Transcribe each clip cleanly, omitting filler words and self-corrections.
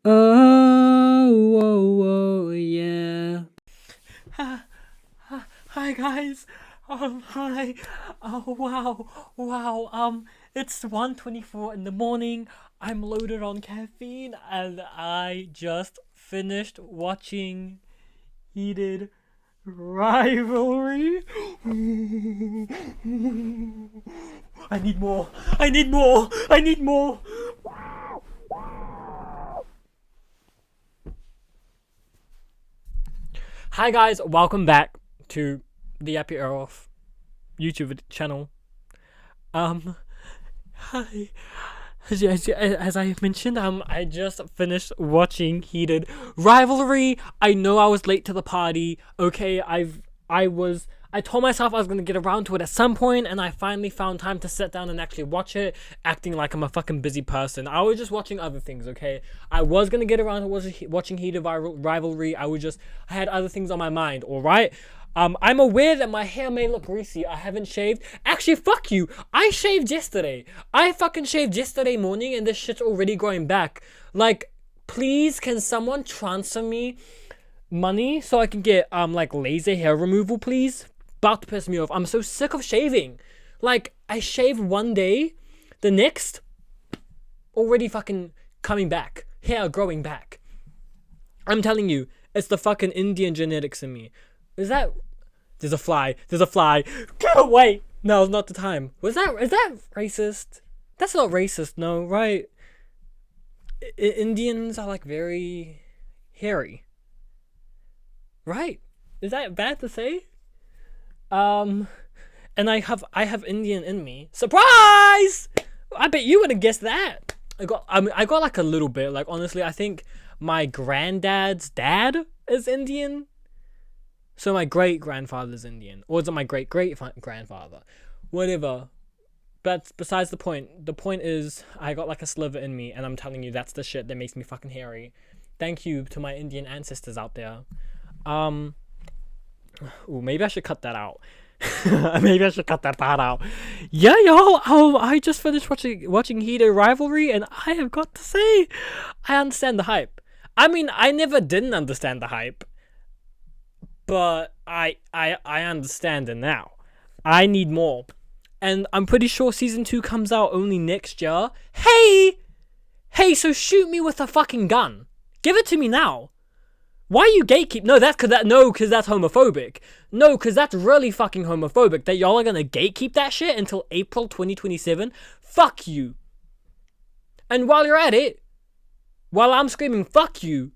Oh, whoa, whoa, yeah. Hi guys. Hi. Oh wow. It's 1:24 in the morning. I'm loaded on caffeine and I just finished watching Heated Rivalry. I need more. I need more. I need more. Hi guys, welcome back to the Happy Hour Off YouTube channel. Hi. As I mentioned, I just finished watching Heated Rivalry. I know I was late to the party. Okay, I told myself I was gonna get around to it at some point, and I finally found time to sit down and actually watch it, acting like I'm a fucking busy person. I was just watching other things, okay? I was gonna get around to watching Heated Rivalry. I had other things on my mind, alright? I'm aware that my hair may look greasy. I haven't shaved. Actually, fuck you. I shaved yesterday. I fucking shaved yesterday morning and this shit's already growing back. Like, please, can someone transfer me money so I can get, like, laser hair removal, please? About to piss me off. I'm so sick of shaving. Like, I shave one day, the next, already fucking coming back. Hair growing back. I'm telling you, it's the fucking Indian genetics in me. Is that... There's a fly. Get away! No, it's not the time. Is that racist? That's not racist, no, right? Indians are like very hairy. Right? Is that bad to say? And I have Indian in me. Surprise! I bet you would have guessed that. I got like a little bit. Like, honestly, I think my granddad's dad is Indian. So my great-grandfather's Indian. Or is it my great-great-grandfather? Whatever. But besides the point. The point is, I got like a sliver in me, and I'm telling you, that's the shit that makes me fucking hairy. Thank you to my Indian ancestors out there. Ooh, maybe I should cut that out. Maybe I should cut that part out. Yeah, y'all. I just finished watching Heated Rivalry, and I have got to say, I understand the hype. I mean, I never didn't understand the hype. But I understand it now. I need more. And I'm pretty sure season 2 comes out only next year. Hey, so shoot me with a fucking gun. Give it to me now. Why you gatekeep? No, because that's homophobic. No, because that's really fucking homophobic. That y'all are gonna gatekeep that shit until April 2027. Fuck you. And while you're at it, while I'm screaming fuck you,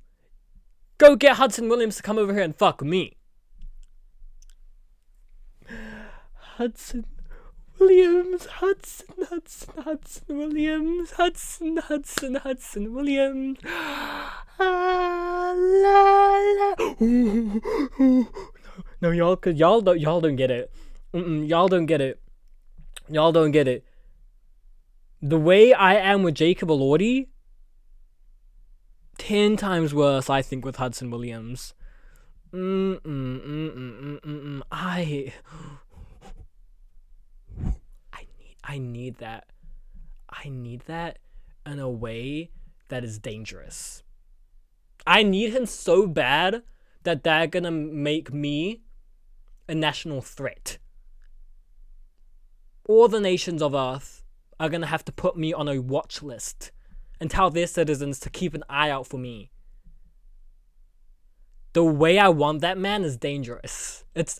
go get Hudson Williams to come over here and fuck me. Hudson Williams. No, y'all, cause y'all don't get it. Y'all don't get it. The way I am with Jacob Elordi, 10 times worse, I think, with Hudson Williams. I need that. I need that in a way that is dangerous. I need him so bad that they're gonna make me a national threat. All the nations of Earth are gonna have to put me on a watch list and tell their citizens to keep an eye out for me. The way I want that man is dangerous. It's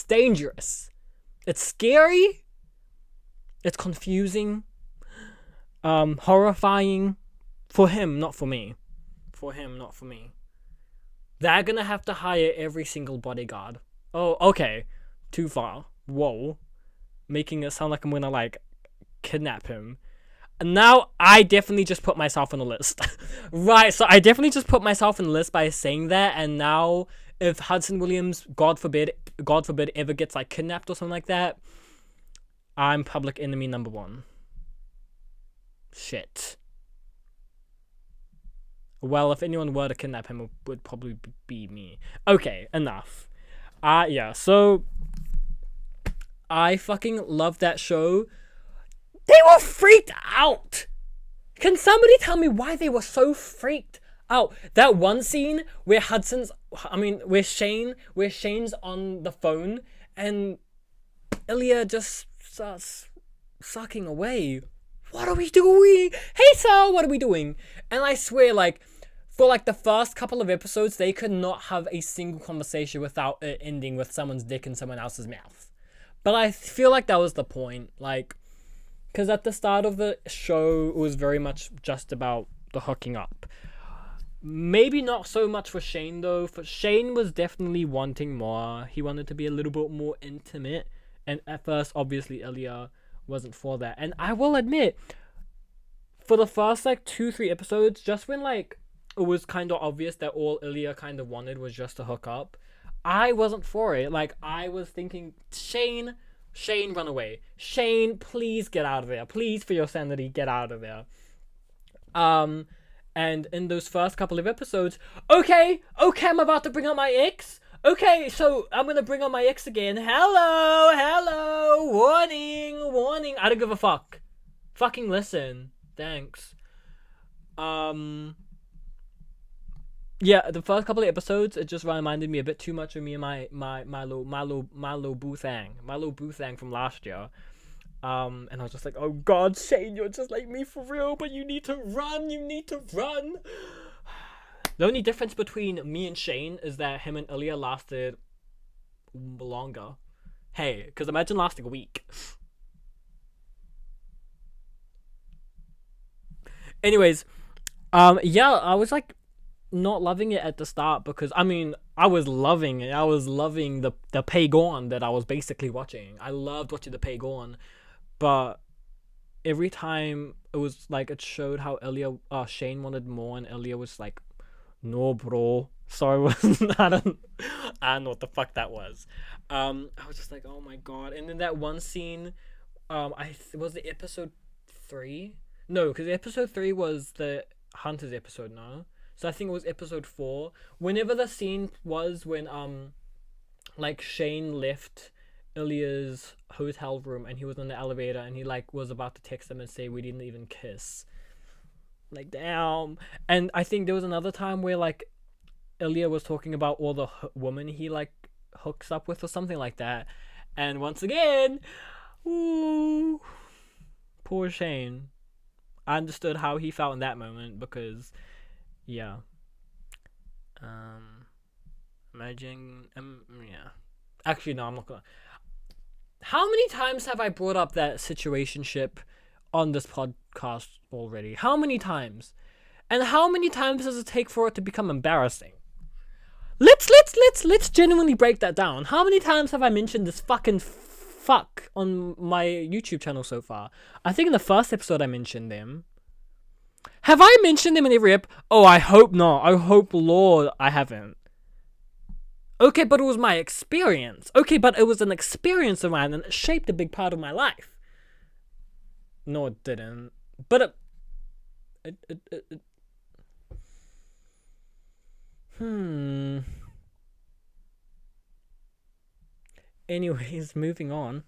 dangerous. It's scary. It's confusing. Horrifying. For him, not for me. They're gonna have to hire every single bodyguard. Oh, okay. Too far. Whoa. Making it sound like I'm gonna, like, kidnap him. Now, I definitely just put myself on the list. Right, so I definitely just put myself on the list by saying that, and now, if Hudson Williams, God forbid, ever gets, like, kidnapped or something like that, I'm public enemy number 1. Shit. Well, if anyone were to kidnap him, it would probably be me. Okay, enough. Yeah, so I fucking love that show. They were freaked out. Can somebody tell me why they were so freaked Oh, that one scene where where Shane's on the phone and Ilya just starts sucking away. What are we doing? Hey, Sal, what are we doing? And I swear, like, for like the first couple of episodes, they could not have a single conversation without it ending with someone's dick in someone else's mouth. But I feel like that was the point, like, because at the start of the show, it was very much just about the hooking up. Maybe not so much for Shane though. For Shane was definitely wanting more. He wanted to be a little bit more intimate, and at first, obviously, Ilya wasn't for that. And I will admit, for the first like 2-3 episodes, just when like it was kind of obvious that all Ilya kind of wanted was just to hook up, I wasn't for it. Like I was thinking, Shane, run away. Shane, please get out of there. Please, for your sanity, get out of there. And in those first couple of episodes, okay, I'm about to bring up my ex. Okay, so I'm gonna bring up my ex again. Hello, warning. I don't give a fuck. Fucking listen. Thanks. Yeah, the first couple of episodes, it just reminded me a bit too much of me and Milo Boothang from last year. And I was just like, oh god, Shane, you're just like me for real, but you need to run. The only difference between me and Shane is that him and Ilya lasted longer. Hey, because imagine lasting a week. Anyways, yeah, I was like not loving it at the start because I mean I was loving it. I was loving the Pagon that I was basically watching. I loved watching the Pagon, but every time it was like it showed how Shane wanted more, and Ilya was like, "No, bro." Sorry, I don't know what the fuck that was. I was just like, "Oh my god!" And then that one scene, was the episode 3. No, because episode 3 was the Hunter's episode. No, so I think it was episode 4. Whenever the scene was when like Shane left Ilya's hotel room and he was in the elevator and he like was about to text him and say we didn't even kiss. Like damn. And I think there was another time where like Ilya was talking about all the women he like hooks up with or something like that. And once again, ooh, poor Shane. I understood how he felt in that moment because yeah. Imagine yeah. Actually no, I'm not gonna. How many times have I brought up that situationship on this podcast already? How many times? And how many times does it take for it to become embarrassing? Let's genuinely break that down. How many times have I mentioned this fucking fuck on my YouTube channel so far? I think in the first episode I mentioned them. Have I mentioned them in every ep? Oh, I hope not. I hope, Lord, I haven't. Okay, but it was my experience. Okay, but it was an experience of mine and it shaped a big part of my life. No, it didn't. But Anyways, moving on.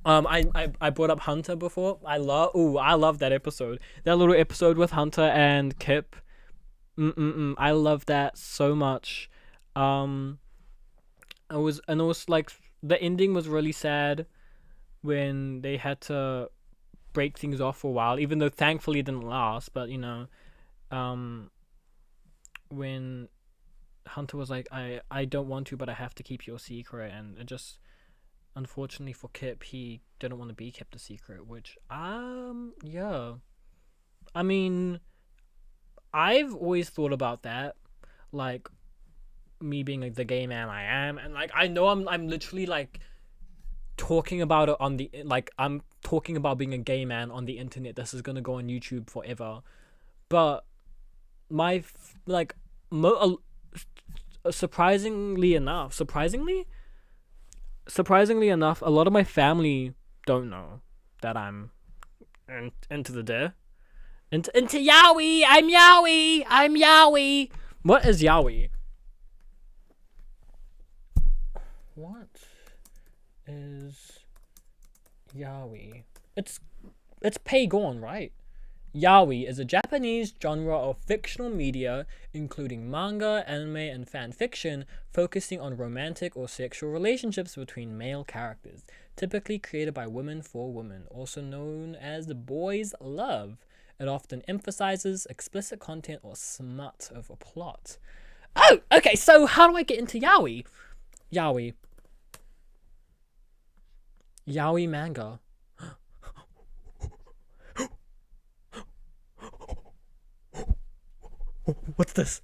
I brought up Hunter before. I love that episode. That little episode with Hunter and Kip. I love that so much. It was like the ending was really sad when they had to break things off for a while, even though thankfully it didn't last. But you know, when Hunter was like, I don't want to, but I have to keep your secret, and it just unfortunately for Kip, he didn't want to be kept a secret, which yeah. I mean, I've always thought about that, like me being like the gay man I am, and like I know I'm literally like talking about it on the like I'm talking about being a gay man on the internet. This is gonna go on YouTube forever, but my like surprisingly enough, a lot of my family don't know that I'm into the day. Into Yowie. I'm Yowie. What is Yowie? What is Yowie? It's Pagon, right? Yaoi is a Japanese genre of fictional media, including manga, anime, and fan fiction, focusing on romantic or sexual relationships between male characters, typically created by women for women, also known as boys' love. It often emphasizes explicit content or smut of a plot. Oh, okay, so how do I get into yaoi? Yaoi. Yaoi manga. What's this?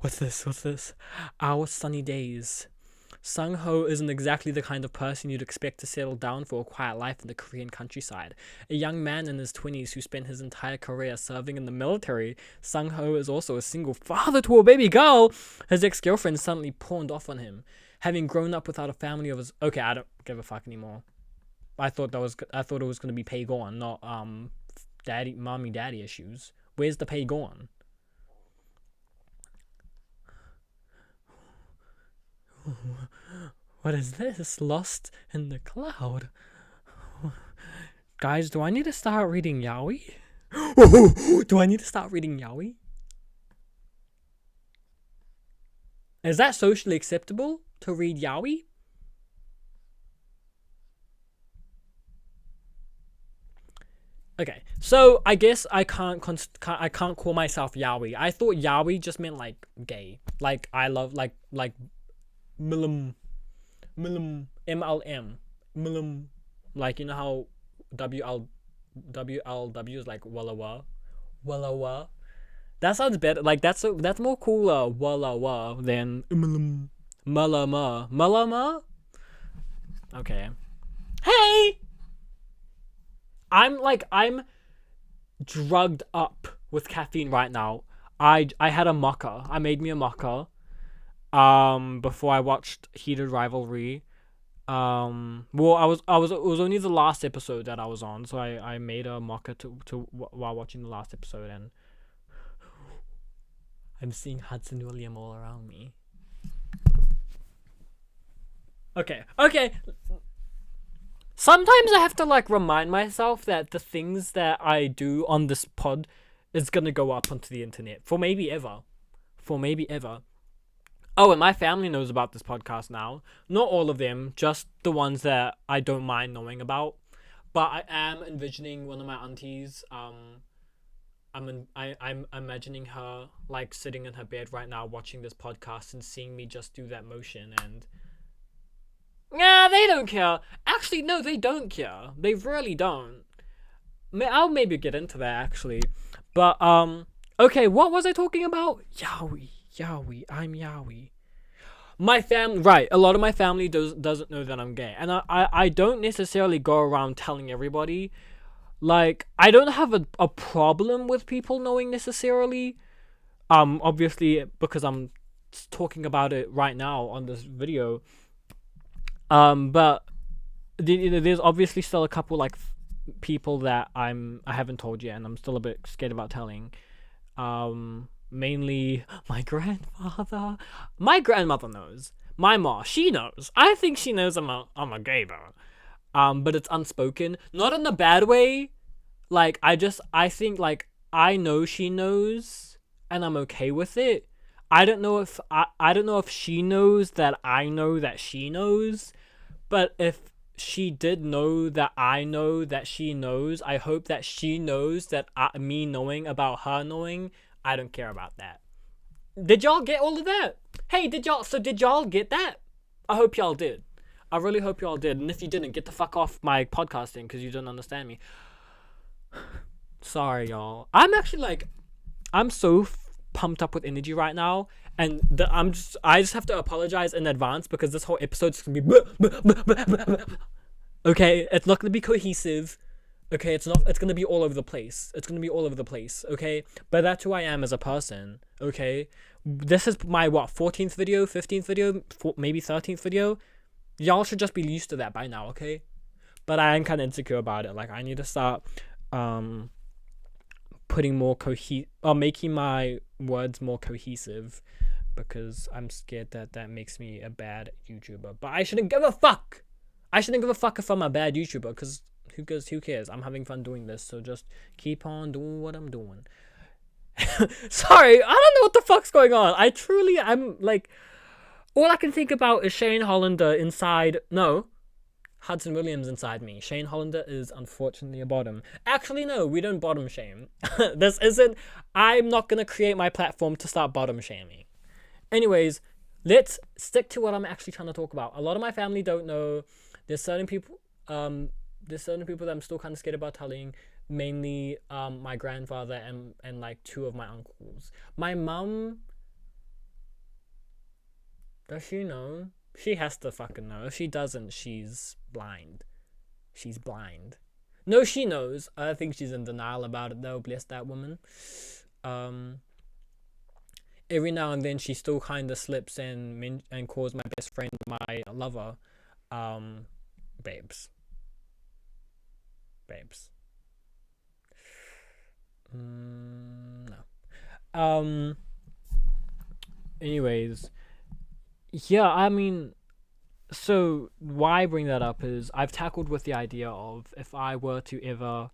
What's this? What's this? Our Sunny Days. Sung Ho isn't exactly the kind of person you'd expect to settle down for a quiet life in the Korean countryside. A young man in his 20s who spent his entire career serving in the military, Sung Ho is also a single father to a baby girl. His ex-girlfriend suddenly pawned off on him. Having grown up without a family of his... Okay, I don't give a fuck anymore. I thought it was going to be pay gone, not mommy daddy issues. Where's the pay gone? What is this? Lost in the cloud. Guys, do I need to start reading yaoi? Do I need to start reading yaoi? Is that socially acceptable to read yaoi? Okay, so I guess I can't call myself yaoi. I thought yaoi just meant like gay. Like I love like MLM, MLM, like you know how WLW is like Wallawa. That sounds better. Like that's more cooler Wallawa than MLM, Malama. Okay. Hey, I'm drugged up with caffeine right now. I had a mocha. I made me a mocha. Before I watched Heated Rivalry. Well, it was only the last episode that I was on, so I made a mocha while watching the last episode, and I'm seeing Hudson William all around me. Okay. Sometimes I have to like remind myself that the things that I do on this pod is gonna go up onto the internet for maybe ever. Oh, and my family knows about this podcast now. Not all of them, just the ones that I don't mind knowing about. But I am envisioning one of my aunties. I'm imagining her like sitting in her bed right now, watching this podcast and seeing me just do that motion. And yeah, they don't care. Actually, no, they don't care. They really don't. I'll maybe get into that actually. But okay, what was I talking about? Yaoi, I'm yaoi. My family, right? A lot of my family doesn't know that I'm gay, and I don't necessarily go around telling everybody. Like, I don't have a problem with people knowing necessarily. Obviously because I'm talking about it right now on this video. But there's obviously still a couple like people that I haven't told yet, and I'm still a bit scared about telling. Mainly my grandfather. My grandmother knows. My ma, she knows. I think she knows I'm a gay bro. But it's unspoken. Not in a bad way. Like I think like I know she knows, and I'm okay with it. I don't know if she knows that I know that she knows, but if she did know that I know that she knows, I hope that she knows that me knowing about her knowing. I don't care about that. Did y'all get all of that? Hey, did y'all get that? I hope y'all did. I really hope y'all did. And if you didn't, get the fuck off my podcasting because you don't understand me. Sorry, y'all. I'm actually like, I'm so pumped up with energy right now, and I just have to apologize in advance because this whole episode's gonna be. Okay, it's not gonna be cohesive. Okay, it's gonna be all over the place. Okay, but that's who I am as a person. Okay, this is my 14th video, 15th video, maybe 13th video. Y'all should just be used to that by now. Okay, but I am kind of insecure about it. Like I need to start putting more making my words more cohesive, because I'm scared that makes me a bad YouTuber. But I shouldn't give a fuck. I shouldn't give a fuck if I'm a bad YouTuber, because who cares? I'm having fun doing this, so just keep on doing what I'm doing. Sorry, I don't know what the fuck's going on. I'm like, all I can think about is Shane Hollander inside. No, Hudson Williams inside me. Shane Hollander is unfortunately a bottom. Actually, no, we don't bottom shame. This isn't. I'm not gonna create my platform to start bottom shaming. Anyways, let's stick to what I'm actually trying to talk about. A lot of my family don't know. There's certain people. There's certain people that I'm still kind of scared about telling. Mainly, my grandfather and like two of my uncles. My mum. Does she know? She has to fucking know. If she doesn't, she's blind. She's blind. No, she knows. I think she's in denial about it though. Bless that woman. Every now and then she still kind of slips and calls my best friend my lover. Babes. No. Anyways, yeah, I mean, so why I bring that up is I've tackled with the idea of if I were to ever,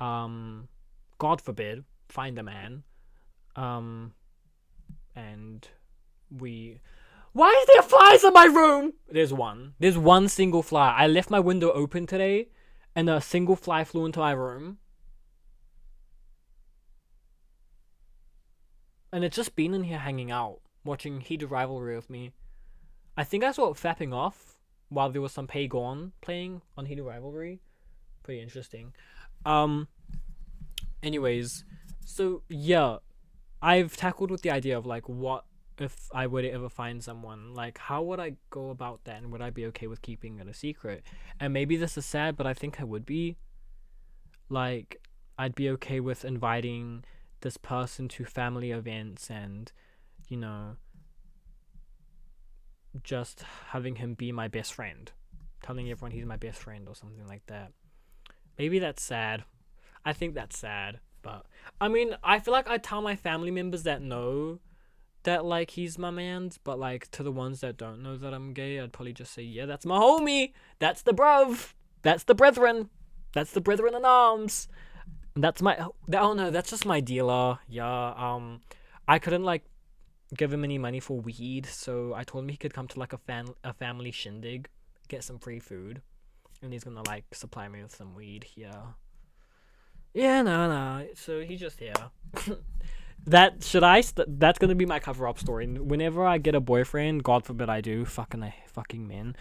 God forbid, find a man, and we. Why is there flies in my room? There's one. There's one single fly. I left my window open today, and a single fly flew into my room. And it's just been in here hanging out, watching Heated Rivalry with me. I think I saw it fapping off while there was some Pagon playing on Heated Rivalry. Pretty interesting. Anyways, so yeah, I've tackled with the idea of like, what if I were to ever find someone? Like, how would I go about that, and would I be okay with keeping it a secret? And maybe this is sad, but I think I would be. Like, I'd be okay with inviting this person to family events and, you know, just having him be my best friend, telling everyone he's my best friend or something like that. Maybe that's sad. I think that's sad, but I mean, I feel like I tell my family members that know that like he's my man's, but like to the ones that don't know that I'm gay, I'd probably just say, yeah, that's my homie, that's the bruv, that's the brethren in arms. That's my. Oh no, that's just my dealer. Yeah. I couldn't like give him any money for weed, so I told him he could come to like a family shindig, get some free food, and he's gonna like supply me with some weed. Yeah. Yeah. No. So he's just here. That's gonna be my cover up story. Whenever I get a boyfriend, God forbid I do, fucking men.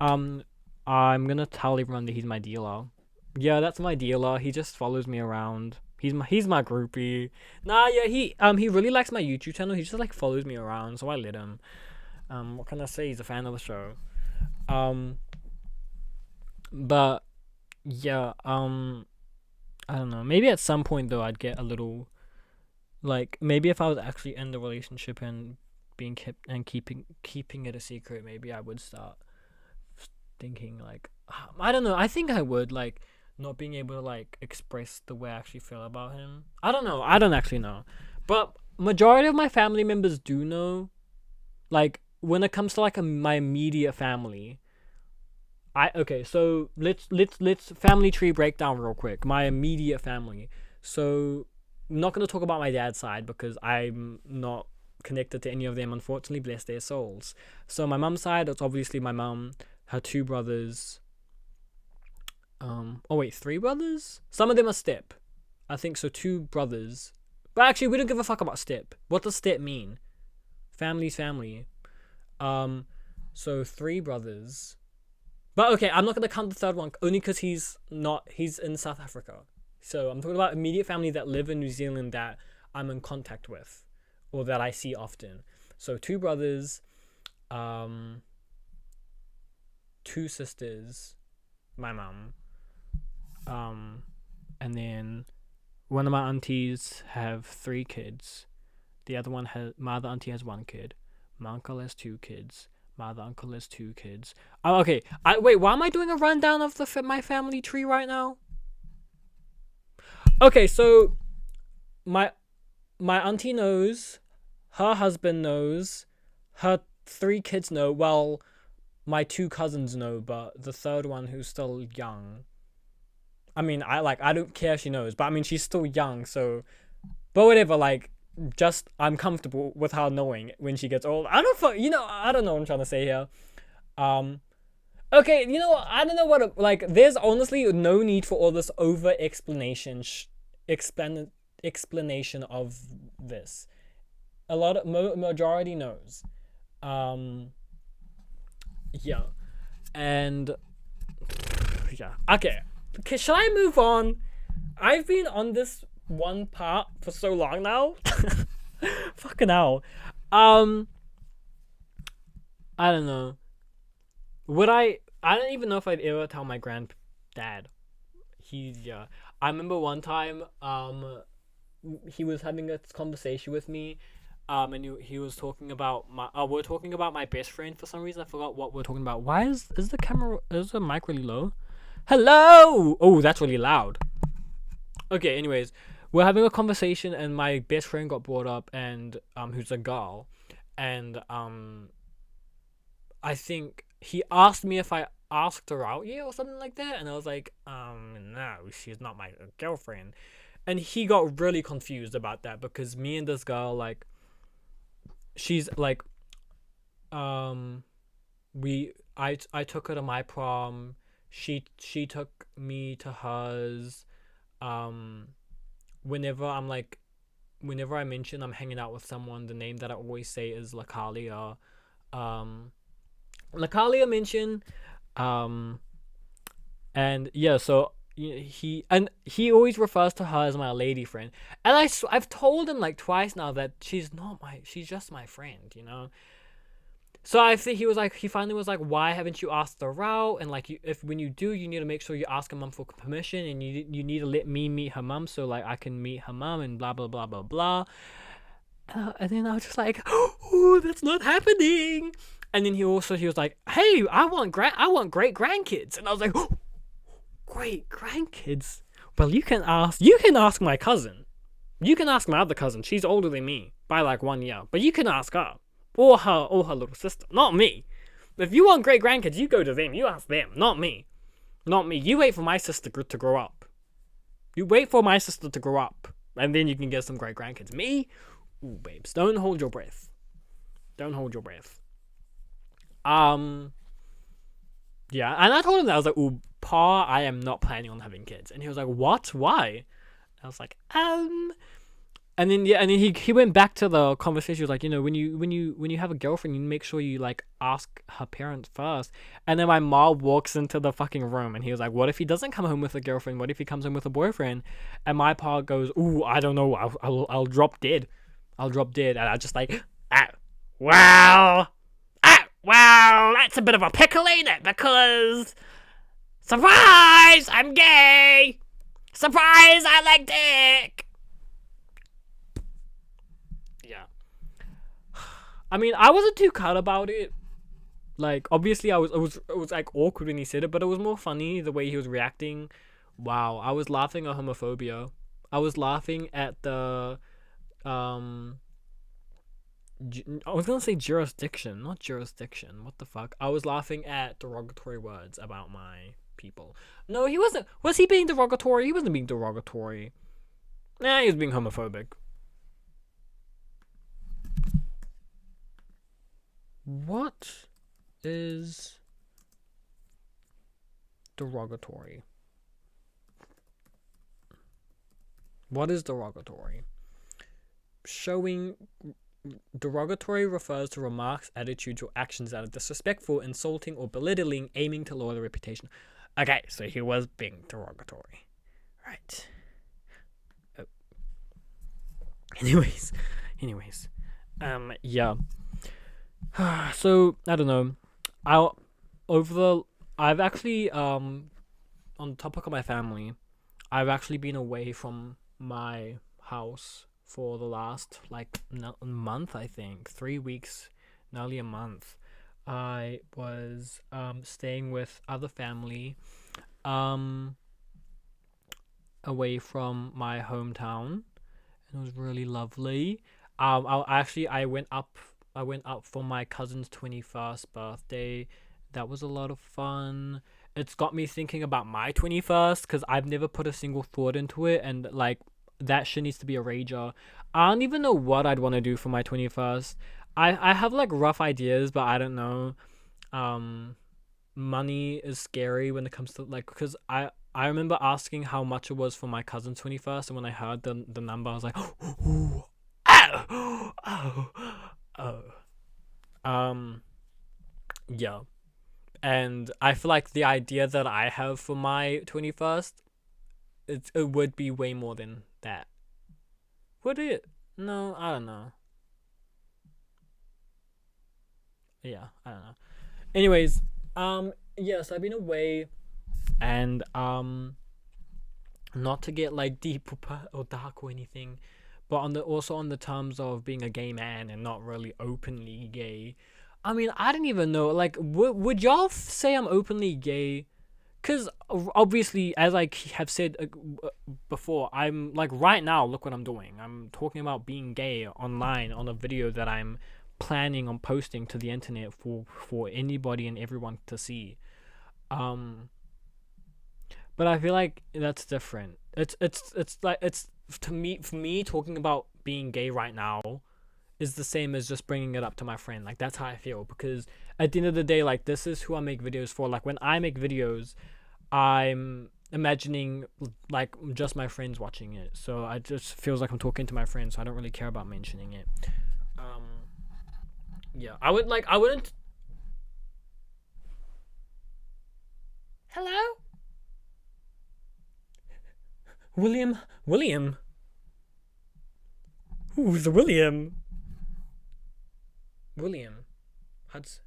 I'm gonna tell everyone that he's my dealer. Yeah, that's my dealer. He just follows me around. He's my groupie. Nah, yeah, he really likes my YouTube channel. He just like follows me around, so I let him. What can I say? He's a fan of the show. But yeah, I don't know. Maybe at some point though, I'd get a little, like, maybe if I was actually in the relationship and being kept and keeping it a secret, maybe I would start thinking like, I don't know. I think I would like not being able to like express the way I actually feel about him. I don't know. I don't actually know. But majority of my family members do know. Like when it comes to like my immediate family, so let's family tree breakdown real quick. My immediate family. So I'm not gonna talk about my dad's side because I'm not connected to any of them, unfortunately, bless their souls. So my mum's side, it's obviously my mum, her two brothers. Three brothers? Some of them are step. I think so, two brothers. But actually, we don't give a fuck about step. What does step mean? Family's family. So 3 brothers. But okay, I'm not gonna count the third one only because he's in South Africa. So I'm talking about immediate family that live in New Zealand that I'm in contact with, or that I see often. So 2 brothers, 2 sisters, my mum, and then one of my aunties have 3 kids. My other auntie has 1 kid. My uncle has 2 kids. My other uncle has 2 kids. Oh, okay. Wait. Why am I doing a rundown of my family tree right now? Okay, so my auntie knows, her husband knows, her 3 kids know. Well, my two cousins know, but the third one who's still young. I mean, I don't care if she knows, but I mean she's still young, so but whatever, like just I'm comfortable with her knowing when she gets old. I don't know what I'm trying to say here. Um okay, I don't know like there's honestly no need for all this over explanation of this. A lot of majority knows. Um yeah. And yeah. Okay. Okay, shall I move on? I've been on this one part for so long now. Fucking hell. Um, I don't know. Would I don't even know if I'd ever tell my granddad. Yeah. I remember one time, he was having a conversation with me, and he was talking about we're talking about my best friend for some reason. I forgot what we're talking about. Why is the mic really low? Hello! Oh, that's really loud. Okay, anyways, we're having a conversation and my best friend got brought up and who's a girl, and I think he asked me if I asked her out yet or something like that, and I was like, no, she's not my girlfriend. And he got really confused about that because me and this girl, like, she's like, um I took her to my prom, she took me to hers. um Whenever whenever I mention I'm hanging out with someone, the name that I always say is Lakalia. um Lakalia mention. um and yeah, so he always refers to her as my lady friend, and I've told him like twice now that she's just my friend. So I think he finally was like, why haven't you asked her out? And like, if when you do, you need to make sure you ask her mum for permission, and you need to let me meet her mum so like I can meet her mum and blah blah blah blah blah. And then I was just like, oh, that's not happening. And then he was like, hey, I want great grandkids, and I was like, oh, great grandkids. Well, you can ask my cousin, you can ask my other cousin. She's older than me by like 1 year, but you can ask her. Or her little sister, not me. If you want great grandkids, you go to them. You ask them, not me. Not me. You wait for my sister to grow up. You wait for my sister to grow up, and then you can get some great grandkids. Me? Ooh, babes, don't hold your breath. Don't hold your breath. Yeah, and I told him that. I was like, ooh, Pa, I am not planning on having kids. And he was like, what? Why? I was like, and then he went back to the conversation. He was like, when you have a girlfriend, you make sure you like ask her parents first. And then my mom walks into the fucking room, and he was like, what if he doesn't come home with a girlfriend? What if he comes home with a boyfriend? And my pa goes, ooh, I don't know. I'll drop dead. I'll drop dead. And I just like, well, that's a bit of a pickle, ain't it? Because surprise, I'm gay. Surprise, I like dick. Yeah. I mean, I wasn't too cut about it. Like, obviously, it was like awkward when he said it, but it was more funny the way he was reacting. Wow, I was laughing at homophobia. I was laughing at the, um, I was gonna say jurisdiction, not jurisdiction. What the fuck? I was laughing at derogatory words about my people. No, he wasn't. Was he being derogatory? He wasn't being derogatory. Nah, he was being homophobic. What is derogatory? What is derogatory? Showing derogatory refers to remarks, attitudes, or actions that are disrespectful, insulting, or belittling, aiming to lower the reputation. Okay, so he was being derogatory. Right. Oh. Anyways. Yeah. So I don't know. I've actually on the topic of my family, I've actually been away from my house for the last like month. I think 3 weeks, nearly a month. I was staying with other family away from my hometown, and it was really lovely. I went up for my cousin's 21st birthday That was a lot of fun. It's got me thinking about my 21st because I've never put a single thought into it, and like that shit needs to be a rager. I don't even know what I'd want to do for my 21st. I have like rough ideas, but I don't know. Um, Money is scary when it comes to like, because I remember asking how much it was for my cousin's 21st, and when I heard the number, I was like, oh, oh, oh, oh. Um, yeah. And I feel like the idea that I have for my 21st, it would be way more than that. Would it? No, I don't know. Yeah, I don't know. Anyways, yes, I've been away, and not to get like deep or dark or anything, but on the also on the terms of being a gay man and not really openly gay. I mean, I don't even know. Like, would y'all say I'm openly gay? Because obviously, as I have said before, I'm like right now, look what I'm doing. I'm talking about being gay online on a video that I'm planning on posting to the internet for anybody and everyone to see. Um, but I feel like that's different. It's like it's to me for me talking about being gay right now is the same as just bringing it up to my friend. Like that's how I feel because at the end of the day, like this is who I make videos for. Like when I make videos, I'm imagining like just my friends watching it. So I just feels like I'm talking to my friends. So I don't really care about mentioning it. Um, yeah, I wouldn't. Hello, William. Who's William? William Hudson.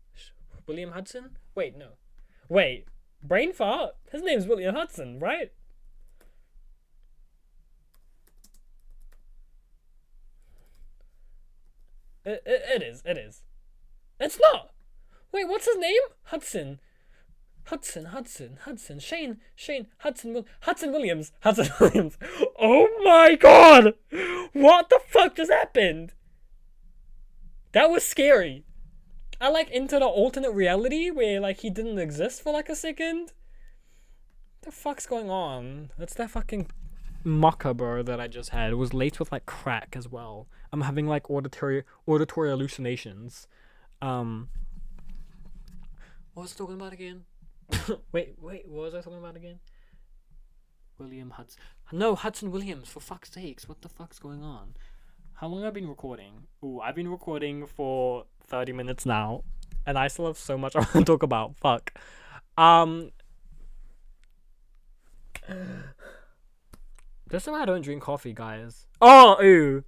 William Hudson? Wait, no. Wait, brain fart. His name's William Hudson, right? It is. It is. It's not. Wait, what's his name? Hudson. Shane. Hudson Williams. Hudson Williams. Oh my god! What the fuck just happened? That was scary. I like into the alternate reality where like he didn't exist for like a second. What the fuck's going on? That's that fucking macabre that I just had. It was laced with like crack as well. I'm having like auditory hallucinations. Um, what was I talking about again? wait, what was I talking about again? William Hudson. No, Hudson Williams. For fuck's sakes, what the fuck's going on? How long have I been recording? Ooh, I've been recording for 30 minutes now, and I still have so much I want to talk about. Fuck. Um, this is why I don't drink coffee, guys. Oh, ew.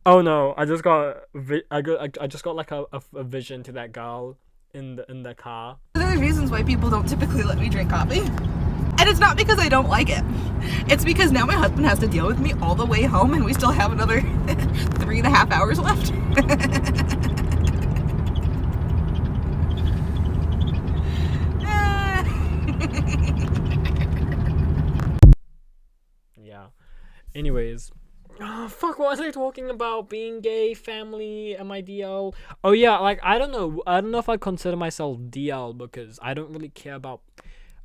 Oh no! I just got like a vision to that girl in the car. There's reasons why people don't typically let me drink coffee. And it's not because I don't like it. It's because now my husband has to deal with me all the way home and we still have another 3.5 hours left. Yeah. Anyways. Oh, fuck, what was I talking about? Being gay, family, am I DL? Oh yeah, like I don't know if I'd consider myself DL because I don't really care about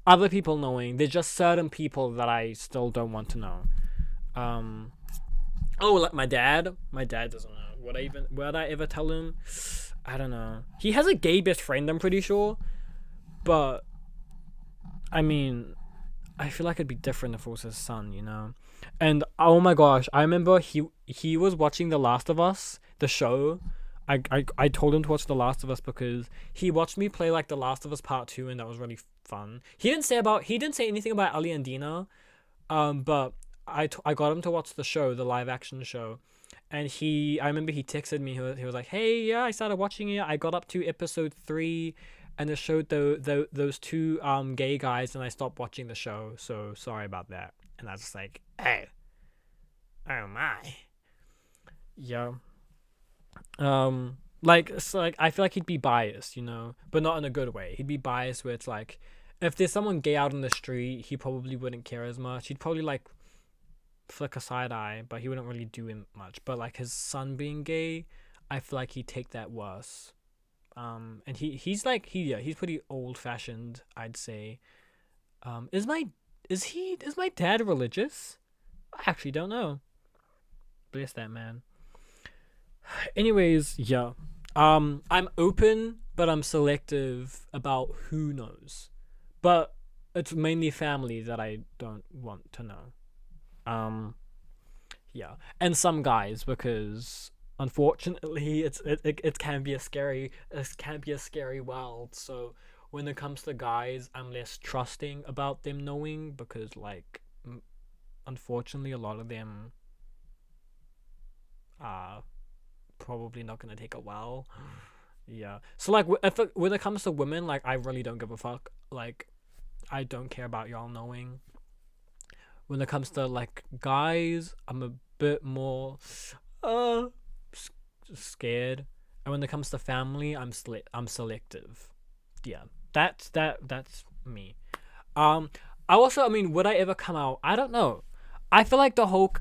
other people knowing. There's just certain people that I still don't want to know. Oh, like my dad doesn't know. Would I ever tell him? I don't know. He has a gay best friend, I'm pretty sure. But I mean, I feel like it'd be different if it was his son, you know? And oh my gosh, I remember he was watching The Last of Us, the show. I told him to watch The Last of Us because he watched me play like The Last of Us Part 2 and that was really fun. He didn't say anything about Ellie and Dina, but I got him to watch the show, the live action show. And I remember he texted me, he was like, "Hey, yeah, I started watching it. I got up to episode 3 and it showed those two gay guys and I stopped watching the show, so sorry about that." And I was just like, "Hey, oh my." Yeah. Like it's like I feel like he'd be biased, you know, but not in a good way. He'd be biased where it's like if there's someone gay out in the street, he probably wouldn't care as much. He'd probably like flick a side eye, but he wouldn't really do him much. But like his son being gay, I feel like he'd take that worse. And he's pretty old fashioned, I'd say. Is my dad religious? I actually don't know. Bless that man. Anyways, yeah. I'm open, but I'm selective about who knows. But it's mainly family that I don't want to know. Yeah, and some guys, because unfortunately it can be a scary world. So when it comes to guys, I'm less trusting about them knowing, because like unfortunately a lot of them are probably not gonna take a while. Yeah. So like when it comes to women, like I really don't give a fuck. Like I don't care about y'all knowing. When it comes to like guys, I'm a bit more uh scared. And when it comes to family, I'm selective. Yeah. That's me. Um I mean, would I ever come out? I don't know. I feel like the whole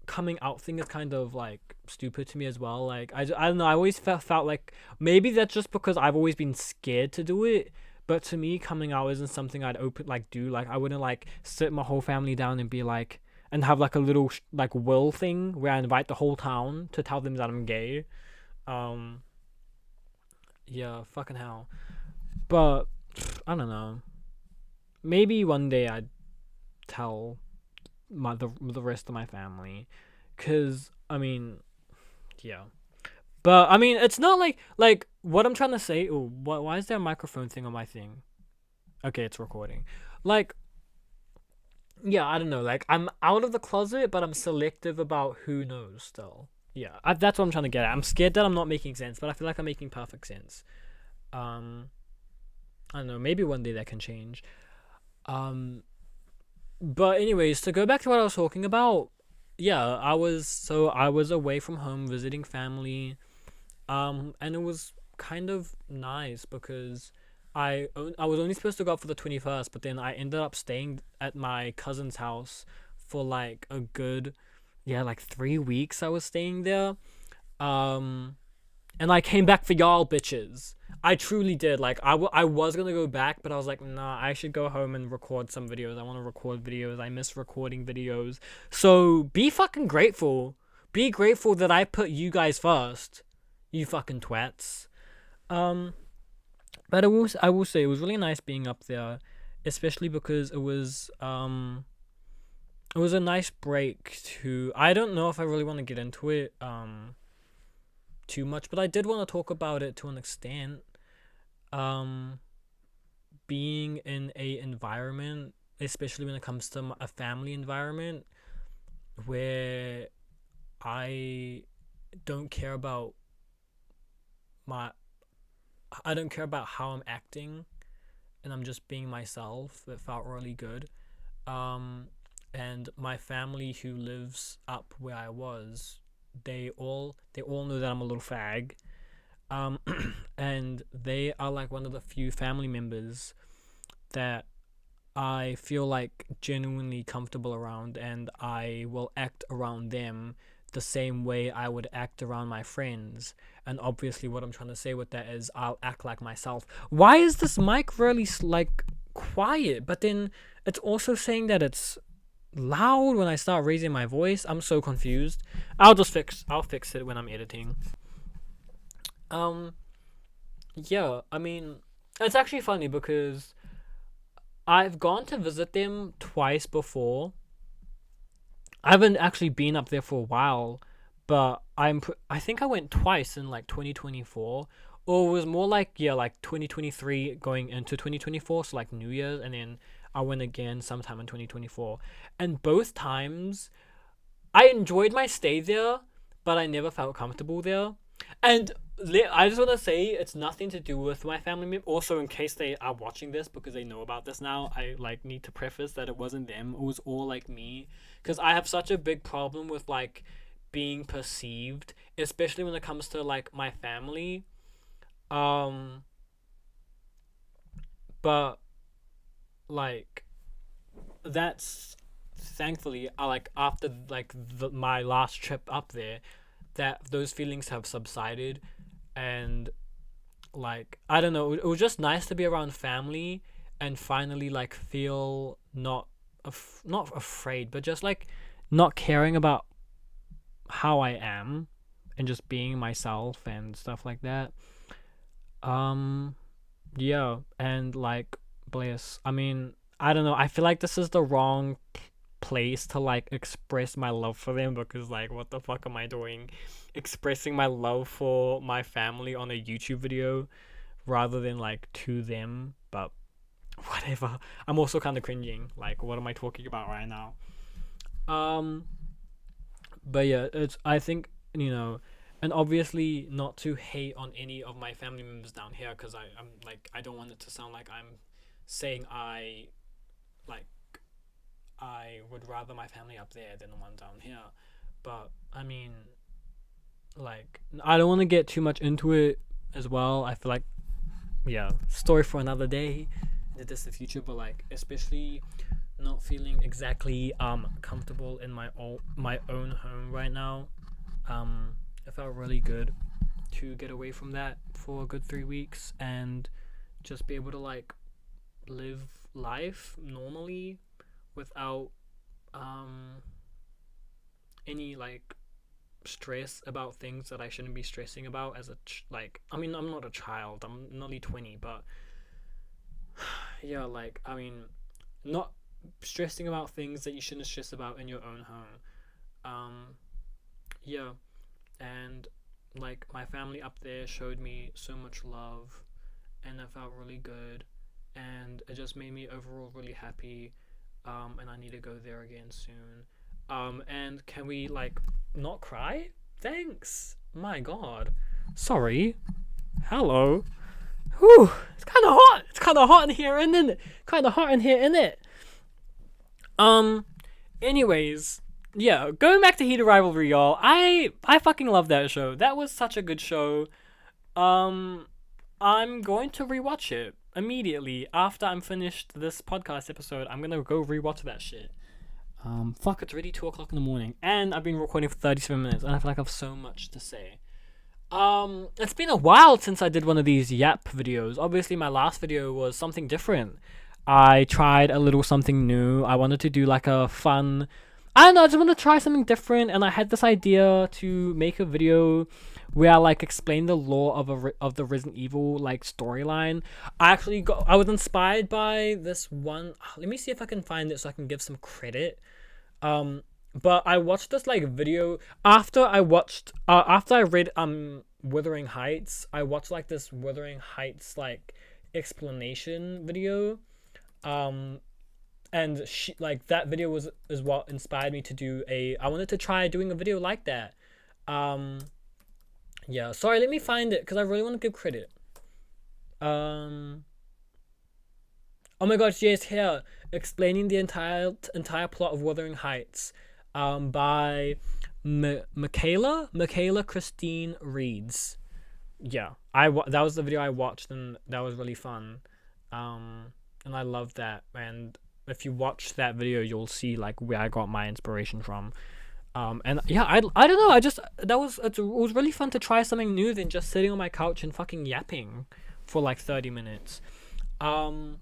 coming out thing is kind of like stupid to me as well. Like I don't know. I always felt like maybe that's just because I've always been scared to do it. But to me, coming out isn't something I'd do. Like I wouldn't like sit my whole family down and be like, and have like a little like will thing where I invite the whole town to tell them that I'm gay. Um, yeah, fucking hell. But I don't know. Maybe one day I'd tell the rest of my family, cause I mean, yeah. But I mean, it's not like what I'm trying to say. Ooh, why is there a microphone thing on my thing? Okay, it's recording. Like, yeah, I don't know. Like, I'm out of the closet, but I'm selective about who knows still. Yeah, that's what I'm trying to get at. I'm scared that I'm not making sense, but I feel like I'm making perfect sense. Um, I don't know. Maybe one day that can change. Um, but anyways, to go back to what I was talking about, yeah, I was away from home visiting family. And it was kind of nice because I was only supposed to go up for the 21st, but then I ended up staying at my cousin's house for like a good, yeah, like 3 weeks. I was staying there. Um, and I came back for y'all bitches. I truly did. Like I was gonna go back, but I was like, nah, I should go home and record some videos. I want to record videos. I miss recording videos. So be fucking grateful. Be grateful that I put you guys first. You fucking twats. But I will say it was really nice being up there, especially because it was a nice break to. I don't know if I really want to get into it too much, but I did want to talk about it to an extent. Um, Being in a environment, especially when it comes to a family environment, where I don't care about my I don't care about how I'm acting, and I'm just being myself. It felt really good. Um, and my family who lives up where I was, they all know that I'm a little fag. Um, and they are like one of the few family members that I feel like genuinely comfortable around, and I will act around them the same way I would act around my friends. And obviously, what I'm trying to say with that is I'll act like myself. Why is this mic really like quiet? But then it's also saying that it's loud when I start raising my voice. I'm so confused. I'll fix it when I'm editing. Um, yeah, I mean, it's actually funny because I've gone to visit them twice before. I haven't actually been up there for a while, but I think I went twice in like 2024, or it was more like, yeah, like 2023 going into 2024, so like New Year's, and then I went again sometime in 2024. And both times I enjoyed my stay there, but I never felt comfortable there. And I just want to say it's nothing to do with my family member. Also, in case they are watching this because they know about this now, I like need to preface that it wasn't them. It was all like me, because I have such a big problem with like being perceived, especially when it comes to like my family. Um, but like that's thankfully I like after like my last trip up there, that those feelings have subsided, and like, I don't know, it was just nice to be around family and finally like feel not afraid, but just like not caring about how I am and just being myself and stuff like that. Um, yeah, and like bliss. I mean, I don't know. I feel like this is the wrong place to like express my love for them, because like what the fuck am I doing expressing my love for my family on a YouTube video rather than like to them, but whatever. I'm also kind of cringing, like what am I talking about right now? um but yeah, it's, I think, and obviously not to hate on any of my family members down here, because I'm like, I don't want it to sound like I'm saying like I would rather my family up there than the one down here. But I mean, like, I don't want to get too much into it as well. I feel like, yeah, story for another day, in the distant future. But like, especially not feeling exactly comfortable in my own home right now. It felt really good to get away from that for a good 3 weeks and just be able to like live life normally without any like stress about things that I shouldn't be stressing about as like, I mean, I'm not a child, I'm nearly 20, but yeah, like, I mean, not stressing about things that you shouldn't stress about in your own home. Yeah, and like my family up there showed me so much love and it felt really good, and it just made me overall really happy. And I need to go there again soon. And can we like not cry? Thanks. My God. Sorry. Hello. Whew. It's kind of hot. It's kind of hot in here, isn't it? Kind of hot in here, isn't it? Anyways, yeah. Going back to Heated Rivalry, y'all. I fucking love that show. That was such a good show. I'm going to rewatch it immediately after I'm finished this podcast episode. I'm gonna go rewatch that shit. Fuck, it's already 2:00 in the morning, and I've been recording for 37 minutes, and I feel like I have so much to say. It's been a while since I did one of these Yap videos. Obviously, my last video was something different. I tried a little something new. I wanted to do like a fun, I don't know, I just want to try something different, and I had this idea to make a video where I like explain the lore of the Resident Evil like storyline. I was inspired by this one. Let me see if I can find it so I can give some credit. But I watched this like video after I read Wuthering Heights. I watched like this Wuthering Heights like explanation video. And like that video is what inspired me to do I wanted to try doing a video like that. Yeah, sorry, let me find it because I really want to give credit. Oh my gosh, yes, here, explaining the entire plot of Wuthering Heights, by Michaela Christine Reeds. Yeah, that was the video I watched, and that was really fun. And I loved that. And if you watch that video, you'll see like where I got my inspiration from. And yeah, I don't know. It was really fun to try something new than just sitting on my couch and fucking yapping for like 30 minutes. And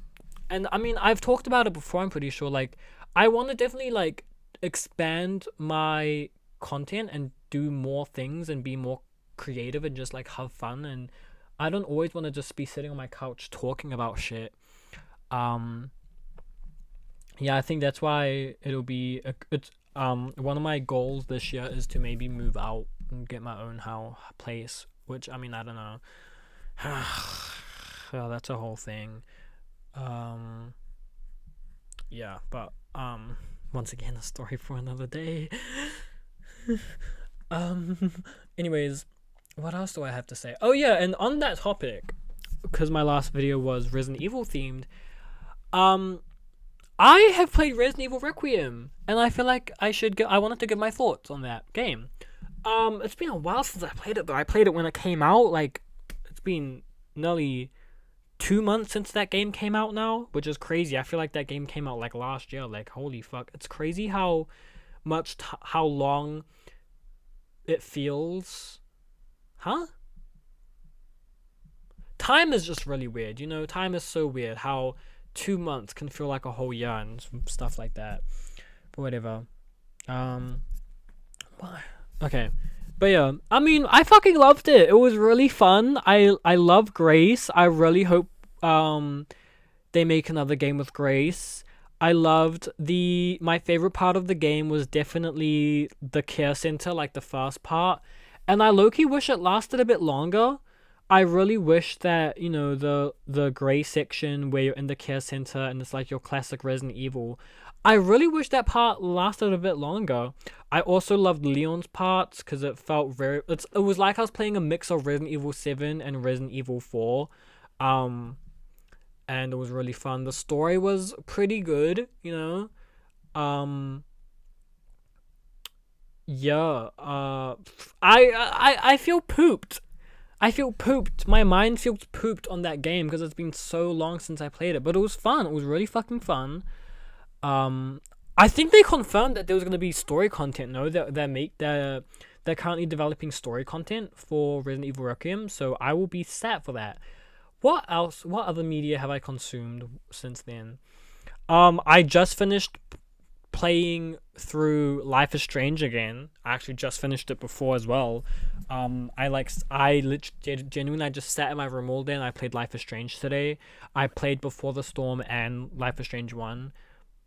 I mean, I've talked about it before, I'm pretty sure. Like, I want to definitely like expand my content and do more things and be more creative and just like have fun. And I don't always want to just be sitting on my couch talking about shit. Yeah, I think that's why it'll be one of my goals this year is to maybe move out and get my own place, which, I mean, I don't know. Well, that's a whole thing. Yeah, but once again, a story for another day. Anyways, what else do I have to say? Oh yeah, and on that topic, because my last video was Resident Evil themed, I have played Resident Evil Requiem, and I feel like I wanted to give my thoughts on that game. It's been a while since I played it, though. I played it when it came out. Like, it's been nearly 2 months since that game came out now, which is crazy. I feel like that game came out like last year. Like, holy fuck. It's crazy how long it feels. Huh? time is just really weird. You know, time is so weird. How 2 months can feel like a whole year and stuff like that. But whatever. Okay. But yeah, I mean, I fucking loved it. It was really fun. I love Grace. I really hope they make another game with Grace. I loved my favorite part of the game was definitely the care center, like the first part. And I low-key wish it lasted a bit longer. I really wish that, you know, the gray section where you're in the care center and it's like your classic Resident Evil. I really wish that part lasted a bit longer. I also loved Leon's parts because it felt it was like I was playing a mix of Resident Evil 7 and Resident Evil 4. And it was really fun. The story was pretty good, you know. Yeah. I feel pooped. I feel pooped. My mind feels pooped on that game because it's been so long since I played it. But it was fun. It was really fucking fun. I think they confirmed that there was gonna be story content. No, they're currently developing story content for Resident Evil Requiem. So I will be sad for that. What else? What other media have I consumed since then? I just finished playing through Life is Strange again. I actually just finished it before as well. I genuinely I just sat in my room all day and I played Life is Strange today. I played Before the Storm and Life is Strange 1.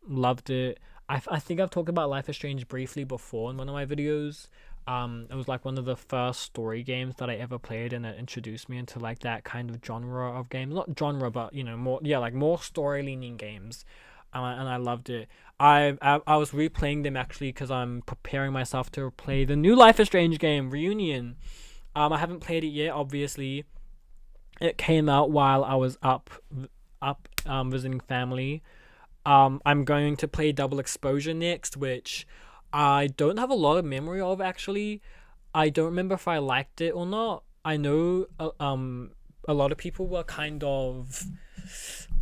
Loved it. I think I've talked about Life is Strange briefly before in one of my videos. It was like one of the first story games that I ever played, and it introduced me into like that kind of genre of games. Not genre, but you know, more story leaning games. And I loved it. I was replaying them actually because I'm preparing myself to play the new Life is Strange game, Reunion. I haven't played it yet. Obviously, it came out while I was up visiting family. I'm going to play Double Exposure next, which I don't have a lot of memory of actually. I don't remember if I liked it or not. I know a lot of people were kind of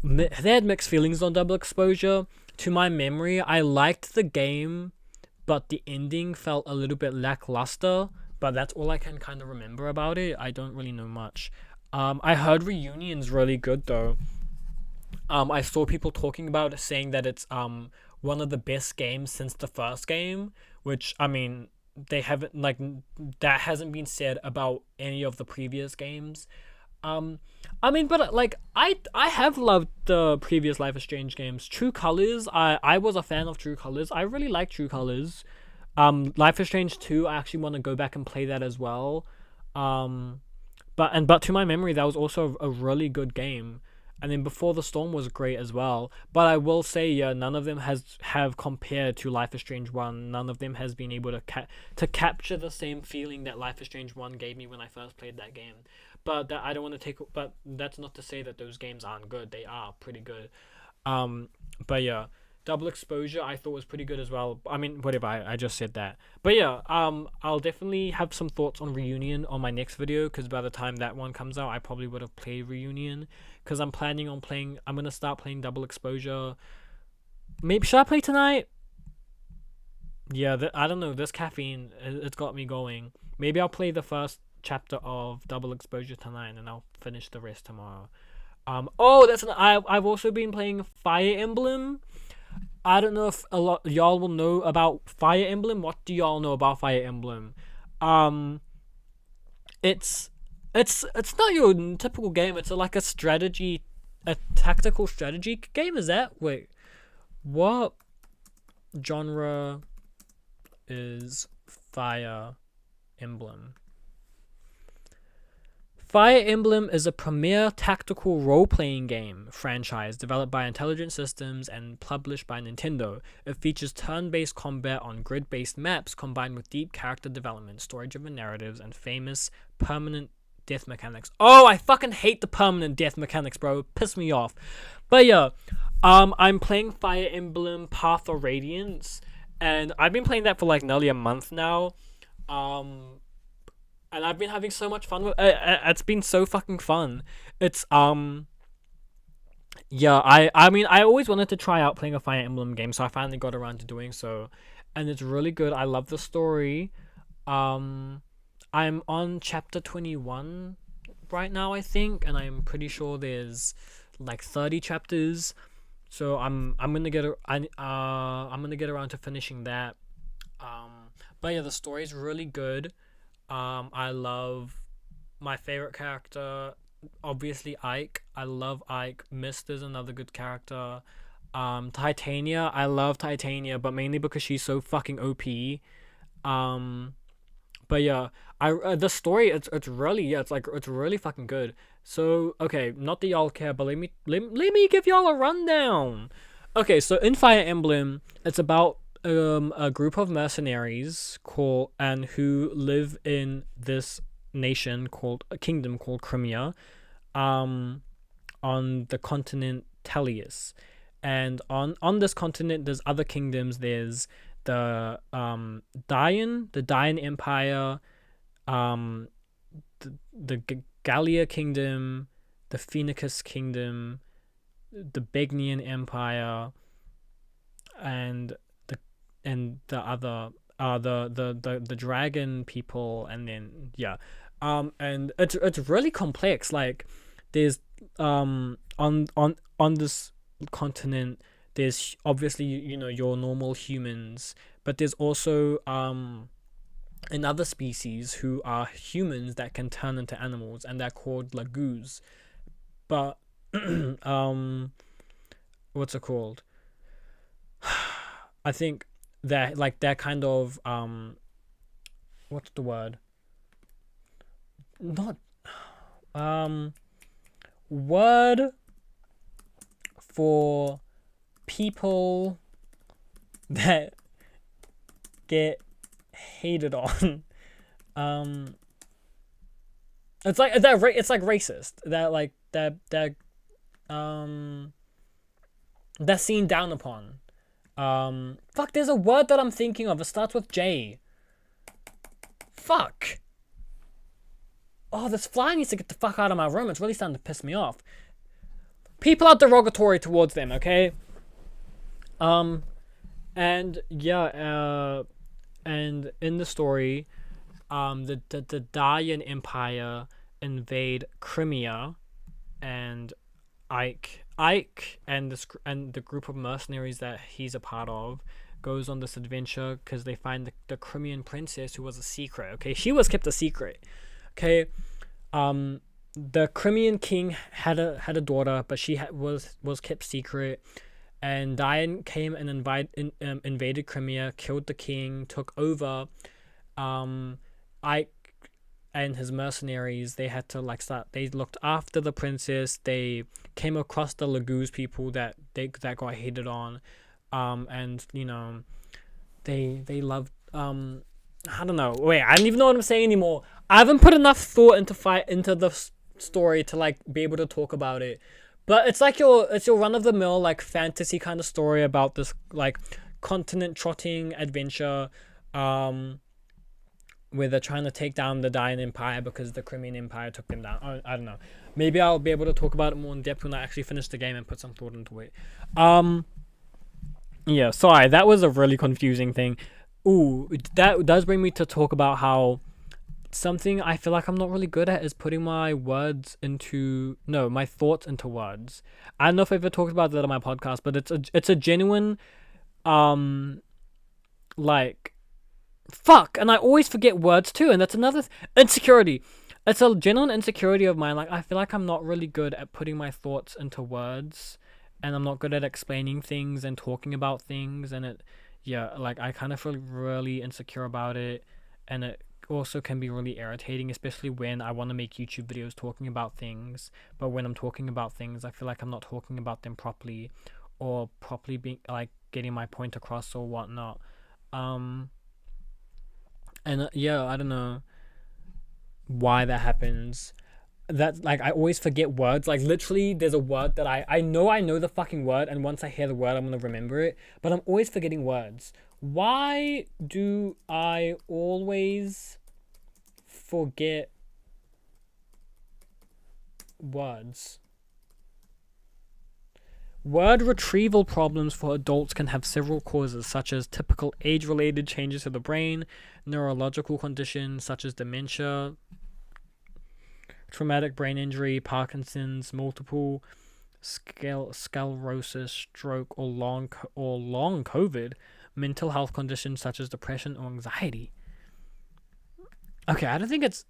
they had mixed feelings on Double Exposure. To my memory, I liked the game, but the ending felt a little bit lackluster. But that's all I can kind of remember about it. I don't really know much. I heard Reunion's really good though. I saw people talking about it, saying that it's one of the best games since the first game, which I mean they haven't that hasn't been said about any of the previous games. I mean, but like I have loved the previous Life is Strange games. True Colors, I was a fan of True Colors. I really like True Colors. Life is Strange 2, I actually want to go back and play that as well. But to my memory, that was also a really good game. And then Before the Storm was great as well. But I will say, yeah, none of them have compared to Life is Strange 1. None of them has been able to capture the same feeling that Life is Strange 1 gave me when I first played that game. But that I don't want to take. But that's not to say that those games aren't good. They are pretty good. But yeah, Double Exposure I thought was pretty good as well. I mean, whatever. I just said that. But yeah, I'll definitely have some thoughts on Reunion on my next video, because by the time that one comes out, I probably would have played Reunion. Because I'm planning on playing. I'm gonna start playing Double Exposure. Maybe should I play tonight? Yeah, I don't know. This caffeine, it's got me going. Maybe I'll play the first chapter of Double Exposure tonight, and I'll finish the rest tomorrow. I've also been playing Fire Emblem. I don't know if a lot y'all will know about Fire Emblem. What do y'all know about Fire Emblem? It's not your typical game. It's like a tactical strategy game. Is that? Wait, what genre is Fire Emblem? Fire Emblem is a premier tactical role-playing game franchise developed by Intelligent Systems and published by Nintendo. It features turn-based combat on grid-based maps combined with deep character development, story-driven narratives, and famous permanent death mechanics. Oh, I fucking hate the permanent death mechanics, bro. Piss me off. But yeah, I'm playing Fire Emblem Path of Radiance, and I've been playing that for like nearly a month now. And I've been having so much fun with it. It's been so fucking fun. It's yeah, I mean I always wanted to try out playing a Fire Emblem game, so I finally got around to doing so. And it's really good. I love the story. I'm on chapter 21. right now, I think, and I'm pretty sure there's like 30 chapters. So I'm gonna get I'm gonna get around to finishing that. But yeah, the story's really good. I love my favorite character, obviously Ike. I love Ike. Mist is another good character. Titania, I love Titania, but mainly because she's so fucking OP. Um, but yeah, the story, it's really, yeah, it's really fucking good. So okay, not that y'all care, but let me give y'all a rundown. Okay, so in Fire Emblem, it's about a group of mercenaries who live in this nation called a kingdom called Crimea, um, on the continent Tellius, and on this continent there's other kingdoms. There's the Dayan Empire, um, the Gallia Kingdom, the Phoenicus Kingdom, the Begnian Empire, and the other the dragon people, and then yeah, and it's really complex. Like there's on this continent, there's obviously, your normal humans, but there's also another species who are humans that can turn into animals, and they're called lagoos. But what's it called? I think they're kind of what's the word? Not word for people that get hated on. It's like it's like racist. That's seen down upon. Fuck, there's a word that I'm thinking of. It starts with J. Fuck. Oh, this fly needs to get the fuck out of my room. It's really starting to piss me off. People are derogatory towards them, okay? And yeah, and in the story, the Dayan Empire invade Crimea, and Ike and the group of mercenaries that he's a part of goes on this adventure because they find the Crimean princess, who was a secret. Okay, she was kept a secret. Okay, the Crimean king had a daughter, but she was kept secret. And Dayan came and invaded Crimea, killed the king, took over. Ike and his mercenaries, they had to they looked after the princess. They came across the Lagoos people that got hated on, and they loved, I don't know. Wait, I don't even know what I'm saying anymore. I haven't put enough thought into the story to be able to talk about it. But it's your run of the mill fantasy kind of story about this continent trotting adventure, where they're trying to take down the Dayan Empire because the Crimean Empire took them down. I don't know. Maybe I'll be able to talk about it more in depth when I actually finish the game and put some thought into it. Yeah, sorry, that was a really confusing thing. Ooh, that does bring me to talk about how something I feel like I'm not really good at is putting my thoughts into words. I don't know if I've ever talked about that on my podcast, but it's a genuine fuck, and I always forget words too, and that's another insecurity. It's a genuine insecurity of mine. I feel like I'm not really good at putting my thoughts into words, and I'm not good at explaining things and talking about things, and I kind of feel really insecure about it, and it also can be really irritating, especially when I want to make YouTube videos talking about things, but when I'm talking about things, I feel like I'm not talking about them properly, or properly being getting my point across or whatnot. And I don't know why that happens. That I always forget words. Literally, there's a word that I know the fucking word, and once I hear the word, I'm gonna remember it. But I'm always forgetting words. Why do I always forget words? Word retrieval problems for adults can have several causes, such as typical age-related changes to the brain, neurological conditions such as dementia, traumatic brain injury, Parkinson's, multiple sclerosis, stroke, or long COVID, mental health conditions such as depression or anxiety. Okay, I don't think it's...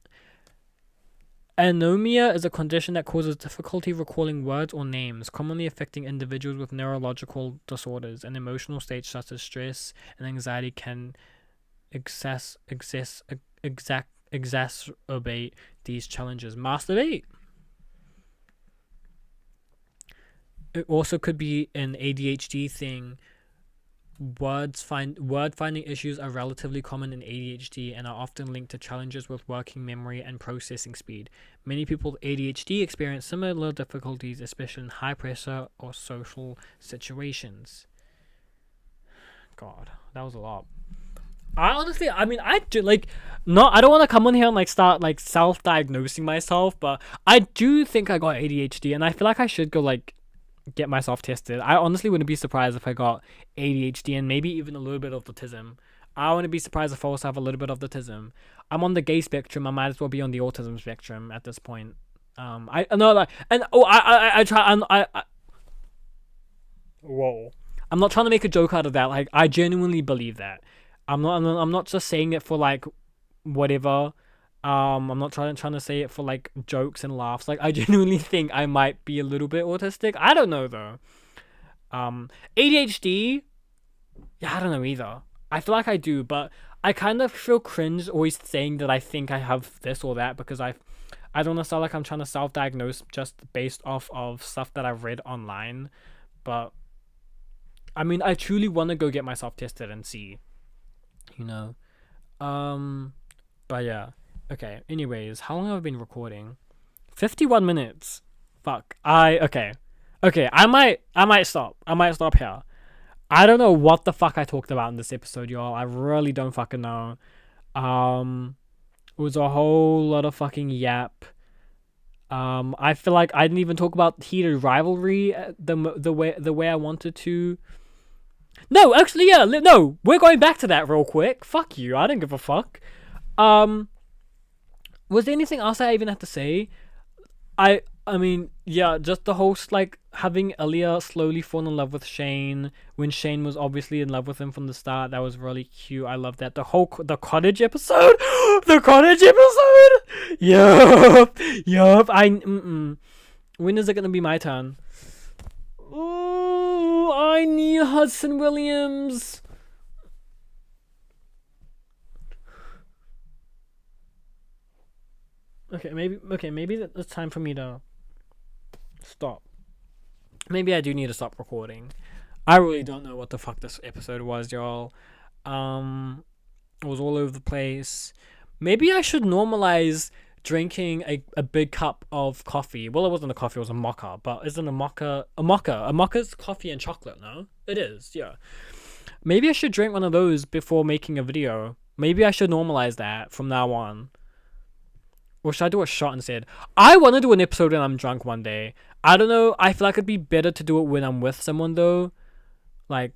Anomia is a condition that causes difficulty recalling words or names, commonly affecting individuals with neurological disorders. And emotional states such as stress and anxiety can exacerbate these challenges. Masturbate. It also could be an ADHD thing. Word finding issues are relatively common in ADHD and are often linked to challenges with working memory and processing speed. Many people with ADHD experience similar difficulties, especially in high pressure or social situations. God, that was a lot. I honestly, I mean, I do I don't want to come on here and start self-diagnosing myself, but I do think I got ADHD, and I feel like I should go get myself tested. I honestly wouldn't be surprised if I got ADHD and maybe even a little bit of autism. I wouldn't be surprised if I also have a little bit of autism. I'm on the gay spectrum. I might as well be on the autism spectrum at this point. I know whoa. I'm not trying to make a joke out of that. I genuinely believe that. I'm not just saying it for whatever. I'm not trying to say it for jokes and laughs. I genuinely think I might be a little bit autistic. I don't know though. ADHD, yeah, I don't know either. I feel like I do, but I kind of feel cringe always saying that I think I have this or that, because I don't want to sound like I'm trying to self-diagnose just based off of stuff that I've read online. But I mean, I truly want to go get myself tested and see, but yeah. Okay, anyways, how long have I been recording? 51 minutes. Fuck. Okay, I might stop. I might stop here. I don't know what the fuck I talked about in this episode, y'all. I really don't fucking know. It was a whole lot of fucking yap. I feel like I didn't even talk about heated rivalry the way I wanted to. No, actually, yeah, no, we're going back to that real quick. Fuck you, I don't give a fuck. Was there anything else I even had to say? I mean, yeah, just the whole having Aaliyah slowly fall in love with Shane when Shane was obviously in love with him from the start. That was really cute. I love that. The cottage episode, the cottage episode. Yup. When is it gonna be my turn? Oh, I need Hudson Williams. Okay, maybe it's time for me to stop. Maybe I do need to stop recording. I really don't know what the fuck this episode was, y'all. It was all over the place. Maybe I should normalize drinking a big cup of coffee. Well, it wasn't a coffee, it was a mocha. But isn't a mocha? A mocha's coffee and chocolate, no? It is, yeah. Maybe I should drink one of those before making a video. Maybe I should normalize that from now on. Or should I do a shot instead? I want to do an episode when I'm drunk one day. I don't know. I feel like it'd be better to do it when I'm with someone, though. I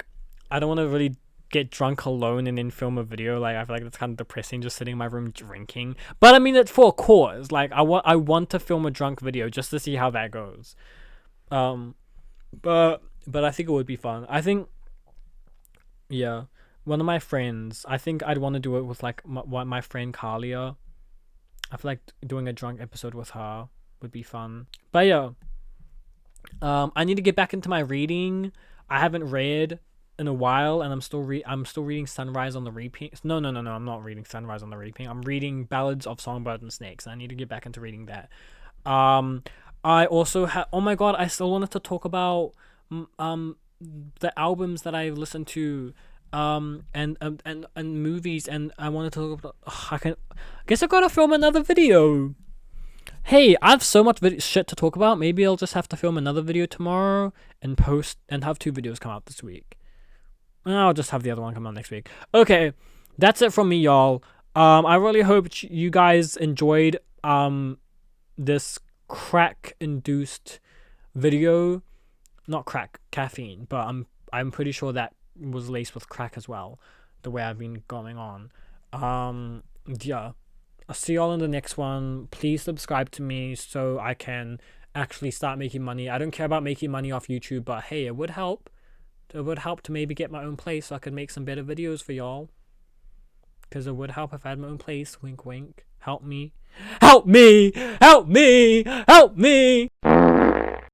don't want to really get drunk alone and then film a video. I feel like that's kind of depressing, just sitting in my room drinking. But I mean, it's for a cause. I want to film a drunk video just to see how that goes. But I think it would be fun. I think, yeah, one of my friends. I think I'd want to do it with my friend Kalia. I feel like doing a drunk episode with her would be fun. But yeah, I need to get back into my reading. I haven't read in a while, and I'm still reading Sunrise on the Reaping. No, I'm not reading Sunrise on the Reaping. I'm reading Ballads of Songbird and Snakes. I need to get back into reading that. I also have. Oh my god, I still wanted to talk about the albums that I listened to. And movies, and I wanted to talk about. I guess I gotta film another video. Hey, I have so much shit to talk about. Maybe I'll just have to film another video tomorrow and post and have 2 videos come out this week. I'll just have the other one come out next week. Okay, that's it from me, y'all. I really hope you guys enjoyed this crack-induced video. Not crack, caffeine, but I'm pretty sure that was laced with crack as well, the way I've been going on. Yeah, I'll see y'all in the next one. Please subscribe to me so I can actually start making money. I don't care about making money off YouTube, but hey, it would help. It would help to maybe get my own place so I could make some better videos for y'all. Because it would help if I had my own place. Wink, wink. Help me. Help me! Help me! Help me!